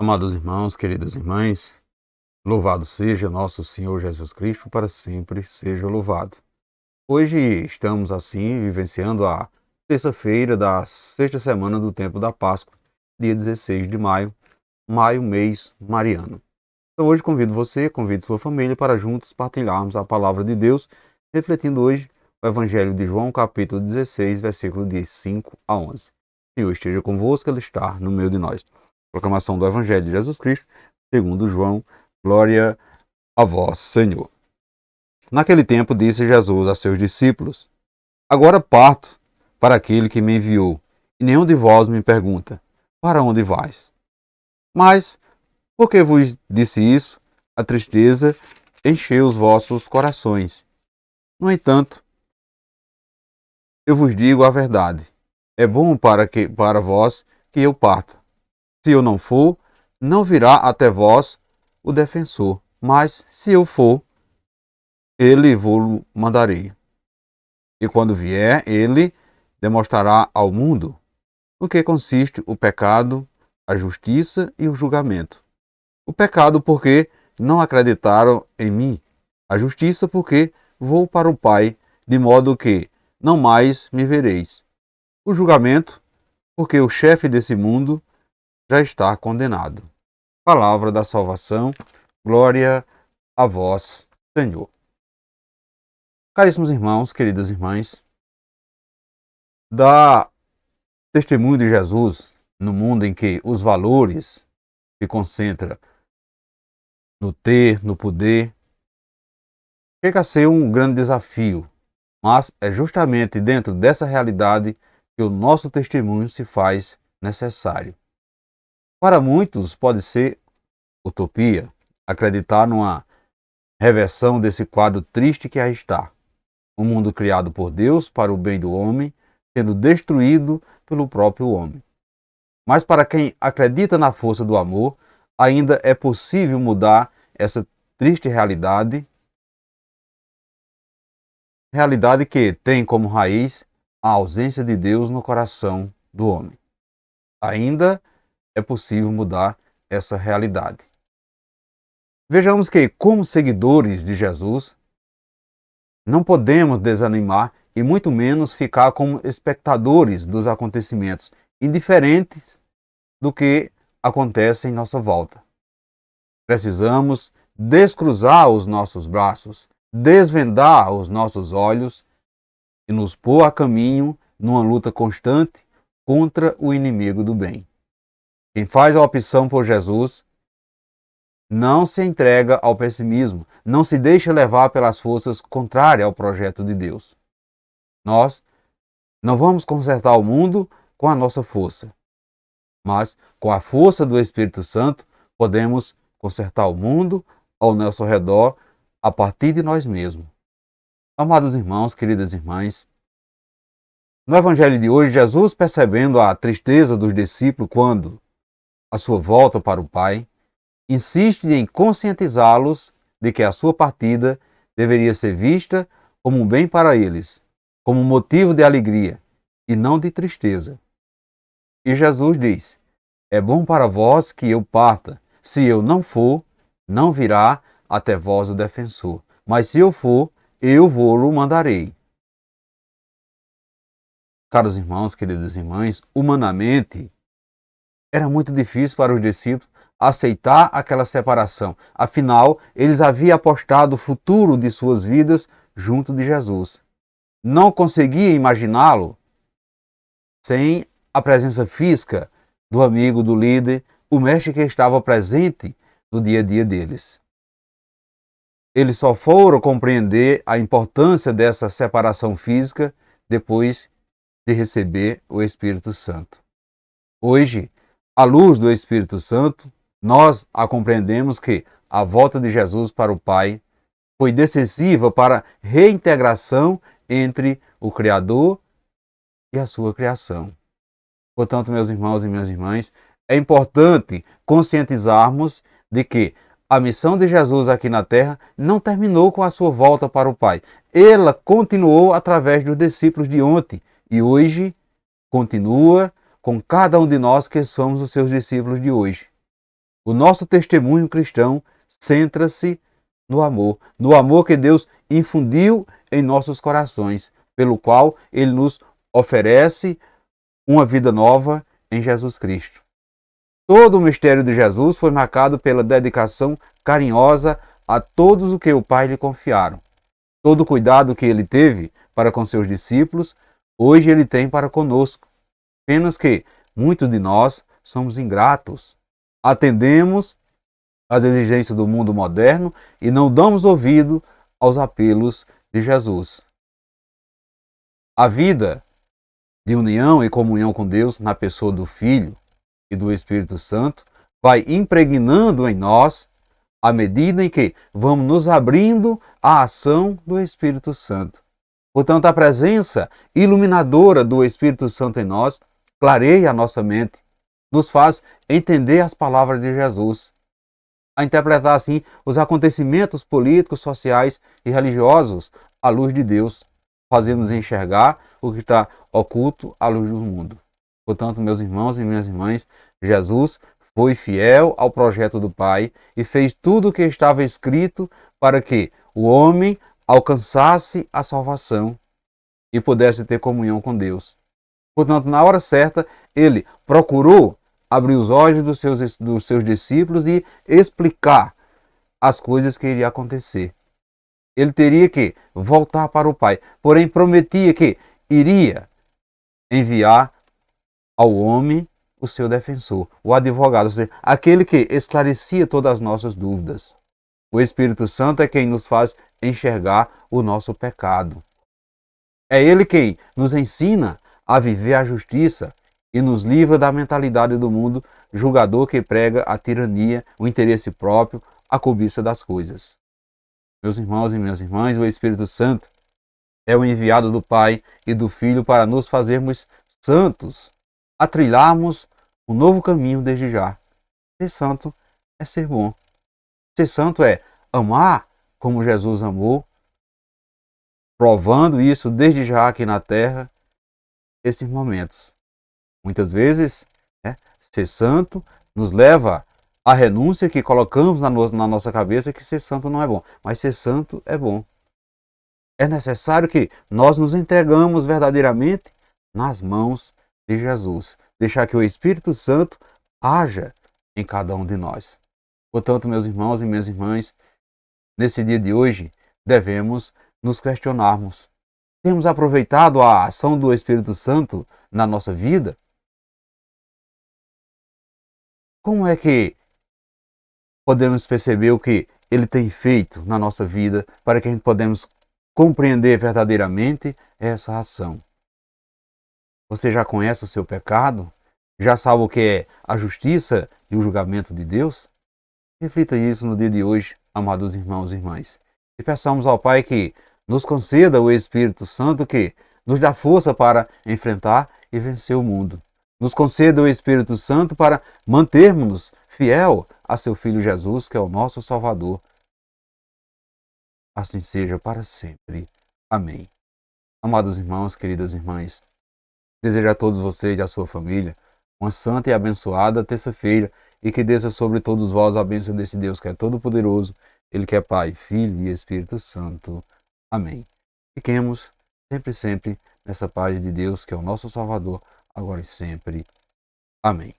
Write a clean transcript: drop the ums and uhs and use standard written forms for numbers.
Amados irmãos, queridas irmãs, louvado seja nosso Senhor Jesus Cristo, para sempre seja louvado. Hoje estamos assim vivenciando a terça-feira da sexta semana do tempo da Páscoa, dia 16 de maio, mês mariano. Então hoje convido sua família para juntos partilharmos a palavra de Deus, refletindo hoje o Evangelho de João, capítulo 16, versículo de 5 a 11. O Senhor esteja convosco, Ele está no meio de nós. Proclamação do Evangelho de Jesus Cristo, segundo João, glória a vós, Senhor. Naquele tempo disse Jesus a seus discípulos: Agora parto para aquele que me enviou, e nenhum de vós me pergunta: Para onde vais? Mas, por que vos disse isso? A tristeza encheu os vossos corações. No entanto, eu vos digo a verdade. É bom para vós que eu parta. Se eu não for, não virá até vós o defensor. Mas, se eu for, ele vos mandarei. E quando vier, ele demonstrará ao mundo o que consiste o pecado, a justiça e o julgamento. O pecado, porque não acreditaram em mim. A justiça, porque vou para o Pai, de modo que não mais me vereis. O julgamento, porque o chefe desse mundo já está condenado. Palavra da salvação, glória a vós, Senhor. Caríssimos irmãos, queridas irmãs, dá testemunho de Jesus no mundo em que os valores se concentram no ter, no poder, chega a ser um grande desafio, mas é justamente dentro dessa realidade que o nosso testemunho se faz necessário. Para muitos pode ser utopia acreditar numa reversão desse quadro triste que aí está. Um mundo criado por Deus para o bem do homem, sendo destruído pelo próprio homem. Mas para quem acredita na força do amor, ainda é possível mudar essa triste realidade que tem como raiz a ausência de Deus no coração do homem. Ainda é possível mudar essa realidade. Vejamos que, como seguidores de Jesus, não podemos desanimar e muito menos ficar como espectadores dos acontecimentos, indiferentes do que acontece em nossa volta. Precisamos descruzar os nossos braços, desvendar os nossos olhos e nos pôr a caminho numa luta constante contra o inimigo do bem. Quem faz a opção por Jesus não se entrega ao pessimismo, não se deixa levar pelas forças contrárias ao projeto de Deus. Nós não vamos consertar o mundo com a nossa força, mas com a força do Espírito Santo podemos consertar o mundo ao nosso redor a partir de nós mesmos. Amados irmãos, queridas irmãs, no Evangelho de hoje, Jesus, percebendo a tristeza dos discípulos quando a sua volta para o Pai, insiste em conscientizá-los de que a sua partida deveria ser vista como um bem para eles, como um motivo de alegria e não de tristeza. E Jesus diz: É bom para vós que eu parta. Se eu não for, não virá até vós o defensor. Mas se eu for, eu vou-lo mandarei. Caros irmãos, queridas irmãs, humanamente, era muito difícil para os discípulos aceitar aquela separação. Afinal, eles haviam apostado o futuro de suas vidas junto de Jesus. Não conseguia imaginá-lo sem a presença física do amigo, do líder, o mestre que estava presente no dia a dia deles. Eles só foram compreender a importância dessa separação física depois de receber o Espírito Santo. Hoje, à luz do Espírito Santo, nós a compreendemos que a volta de Jesus para o Pai foi decisiva para a reintegração entre o Criador e a sua criação. Portanto, meus irmãos e minhas irmãs, é importante conscientizarmos de que a missão de Jesus aqui na Terra não terminou com a sua volta para o Pai. Ela continuou através dos discípulos de ontem e hoje continua com cada um de nós que somos os seus discípulos de hoje. O nosso testemunho cristão centra-se no amor que Deus infundiu em nossos corações, pelo qual Ele nos oferece uma vida nova em Jesus Cristo. Todo o mistério de Jesus foi marcado pela dedicação carinhosa a todos o que o Pai lhe confiaram. Todo o cuidado que ele teve para com seus discípulos, hoje ele tem para conosco. Apenas que muitos de nós somos ingratos. Atendemos às exigências do mundo moderno e não damos ouvido aos apelos de Jesus. A vida de união e comunhão com Deus na pessoa do Filho e do Espírito Santo vai impregnando em nós à medida em que vamos nos abrindo à ação do Espírito Santo. Portanto, a presença iluminadora do Espírito Santo em nós clareia a nossa mente, nos faz entender as palavras de Jesus, a interpretar assim os acontecimentos políticos, sociais e religiosos à luz de Deus, fazendo-nos enxergar o que está oculto à luz do mundo. Portanto, meus irmãos e minhas irmãs, Jesus foi fiel ao projeto do Pai e fez tudo o que estava escrito para que o homem alcançasse a salvação e pudesse ter comunhão com Deus. Portanto, na hora certa, ele procurou abrir os olhos dos seus discípulos e explicar as coisas que iriam acontecer. Ele teria que voltar para o Pai, porém prometia que iria enviar ao homem o seu defensor, o advogado, ou seja, aquele que esclarecia todas as nossas dúvidas. O Espírito Santo é quem nos faz enxergar o nosso pecado. É ele quem nos ensina a viver a justiça e nos livra da mentalidade do mundo julgador que prega a tirania, o interesse próprio, a cobiça das coisas. Meus irmãos e minhas irmãs, o Espírito Santo é o enviado do Pai e do Filho para nos fazermos santos, a trilharmos um novo caminho desde já. Ser santo é ser bom. Ser santo é amar como Jesus amou, provando isso desde já aqui na terra, esses momentos. Muitas vezes, ser santo nos leva à renúncia que colocamos na nossa cabeça que ser santo não é bom. Mas ser santo é bom. É necessário que nós nos entregamos verdadeiramente nas mãos de Jesus. Deixar que o Espírito Santo haja em cada um de nós. Portanto, meus irmãos e minhas irmãs, nesse dia de hoje, devemos nos questionarmos. Temos aproveitado a ação do Espírito Santo na nossa vida? Como é que podemos perceber o que ele tem feito na nossa vida para que a gente podemos compreender verdadeiramente essa ação? Você já conhece o seu pecado? Já sabe o que é a justiça e o julgamento de Deus? Reflita isso no dia de hoje, amados irmãos e irmãs. E peçamos ao Pai que nos conceda o Espírito Santo que nos dá força para enfrentar e vencer o mundo. Nos conceda o Espírito Santo para mantermos-nos fiel a seu Filho Jesus, que é o nosso Salvador. Assim seja para sempre. Amém. Amados irmãos, queridas irmãs, desejo a todos vocês e a sua família uma santa e abençoada terça-feira e que desça sobre todos vós a bênção desse Deus que é todo-poderoso, Ele que é Pai, Filho e Espírito Santo. Amém. Fiquemos sempre nessa paz de Deus que é o nosso Salvador, agora e sempre. Amém.